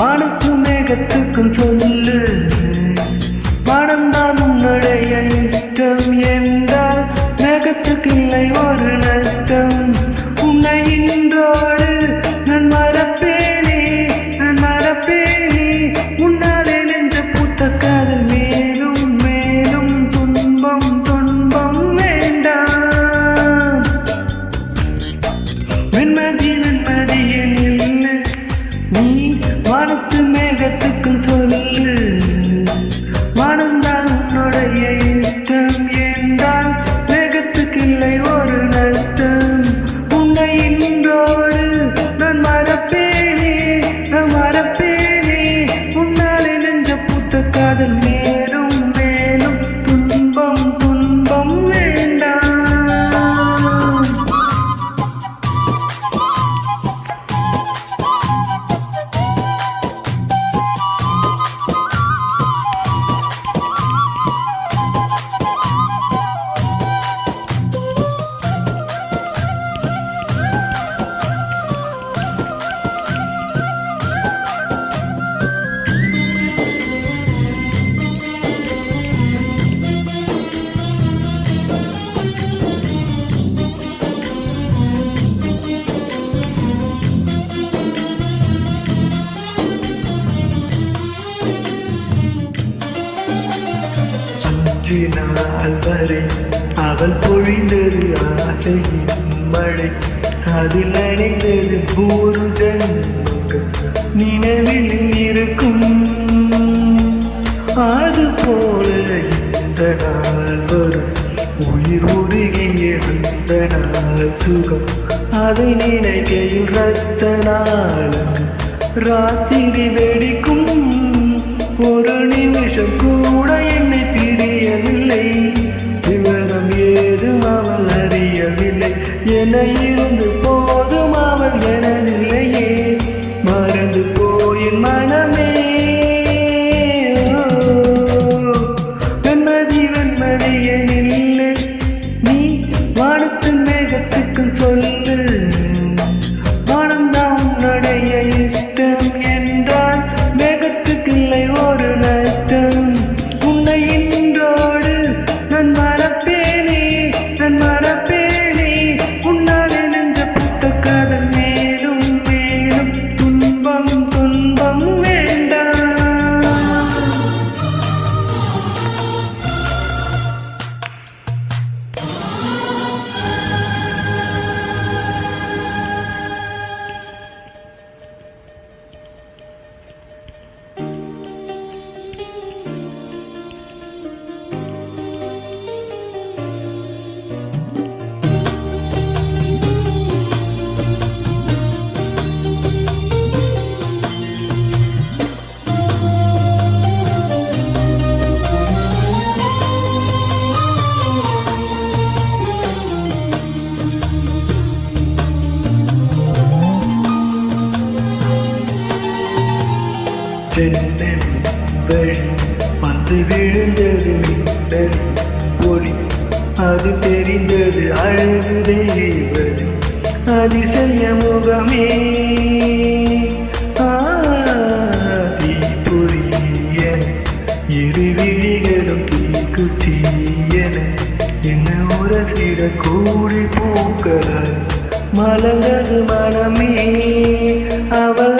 வானுக்கும் மேகத்துக்கும் சொல்லு, வானம்தான் உன்னுடைய இஷ்டம் என்றால் மேகத்துக்கு இல்லை ஒரு நஷ்டம். உன்னை இன்றோடு நான் மறப்பேனே, நான் மறப்பேனே, உன்னாலே நின்று பூத்த காதல் மேலும் மேலும் துன்பம் துன்பம் வேண்டாம். வெண்மதி வெண்மதியே நில்லு, நீ வானத்து மேகத்துக்கும் சொல்லு, வானம்தான் உன்னுடைய இஷ்டம் என்றால் மேகத்துக்கு இல்லை ஒரு நஷ்டம். உன்னை இன்றோடு நான் மறப்பேனே, நான் மறப்பேனே, உன்னாலே நெஞ்ச பூத்த காதல் மேலும் மேலும் துன்பம் துன்பம் வேண்டாம். நாள் வரை அவள் பொழிந்தது ஆசையின் மழை, அதில் நனைந்தது ஒரு ஜன்மங்கள் நினைவில் இருக்கும். அது போல இந்த நாள் வரும், உயிர் உருகிய இந்த நாள் சுகம், அதை நினைக்கையில் ரத்த நாளுக்கு ராத்திரி வெடிக்கும். ஒரு நிமிஷம் கூட என்னை பிரியவில்லை, விவரம் ஏதும் அவள் அறியவில்லை. என இருந்து போதும் அவள் எனதில்லையே, மறந்து போயின் மனமே. வெண்மதி வெண்மதியே நில்லு, நீ வானத்து மேகத்துக்கும் சொல்லு, வானம்தான் உன்னுடைய இஷ்டம் என்றால் மேகத்துக்கு இல்லை ஒரு நஷ்டம். உன்னை இன்றோடு நான் மறப்பேனே, நான் மறப்பேனே, உன்னாலே நெஞ்ச பூத்த காதல் மேலும் மேலும் துன்பம் துன்பம் வேண்டாம். வந்து விழுந்தது மின்னல் ஒளி, அது தெரிந்தது அழகு தேவதை அதிசய முகமே. தீப்பொறிய இரு விழிகளும் தீக்குச்சியன என்ன உரசிட கூடி பூக்கள் மலர்ந்தது மனமே. அவள்